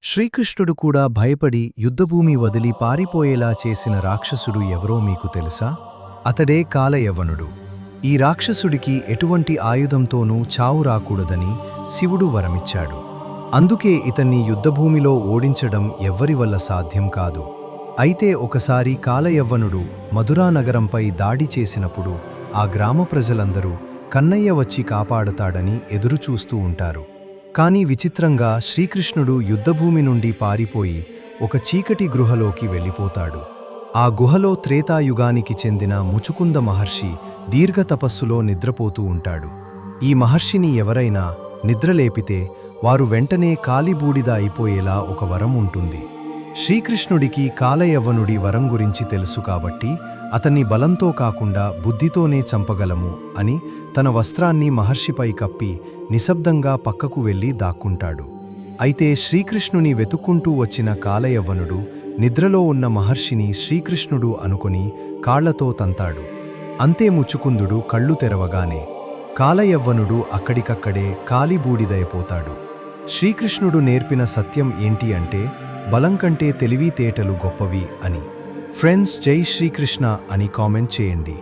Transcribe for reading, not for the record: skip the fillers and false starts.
శ్రీకృష్ణుడు కూడా భయపడి యుద్ధభూమి వదిలి పారిపోయేలా చేసిన రాక్షసుడు ఎవరో మీకు తెలుసా? అతడే కాలయవ్వనుడు. ఈ రాక్షసుడికి ఎటువంటి ఆయుధంతోనూ చావు రాకూడదని శివుడు వరమిచ్చాడు. అందుకే ఇతన్ని యుద్ధభూమిలో ఓడించడం ఎవ్వరి వల్ల సాధ్యం కాదు. అయితే ఒకసారి కాలయవ్వనుడు మధురానగరంపై దాడి చేసినప్పుడు ఆ గ్రామ ప్రజలందరూ కన్నయ్య వచ్చి కాపాడుతాడని ఎదురుచూస్తూ ఉంటారు. కానీ విచిత్రంగా శ్రీకృష్ణుడు యుద్ధభూమి నుండి పారిపోయి ఒక చీకటి గుహలోకి వెళ్ళిపోతాడు. ఆ గుహలో త్రేతాయుగానికి చెందిన ముచుకుంద మహర్షి దీర్ఘతపస్సులో నిద్రపోతూ ఉంటాడు. ఈ మహర్షిని ఎవరైనా నిద్రలేపితే వారు వెంటనే కాలిబూడిద అయిపోయేలా ఒక వరం ఉంటుంది. శ్రీకృష్ణుడికి కాలయవ్వనుడి వరం గురించి తెలుసు కాబట్టి అతన్ని బలంతో కాకుండా బుద్ధితోనే చంపగలము అని తన వస్త్రాన్ని మహర్షిపై కప్పి నిశ్శబ్దంగా పక్కకు వెళ్ళి దాక్కుంటాడు. అయితే శ్రీకృష్ణుని వెతుక్కుంటూ వచ్చిన కాలయవ్వనుడు నిద్రలో ఉన్న మహర్షిని శ్రీకృష్ణుడు అనుకుని కాళ్లతో తంతాడు. అంతే ముచుకుందుడు కళ్ళు తెరవగానే కాలయవ్వనుడు అక్కడికక్కడే కాలిబూడిదైపోతాడు. శ్రీకృష్ణుడు నేర్పిన సత్యం ఏంటి అంటే బలం కంటే తెలివితేటలు గొప్పవి అని. ఫ్రెండ్స్, జై శ్రీకృష్ణ అని కామెంట్ చేయండి.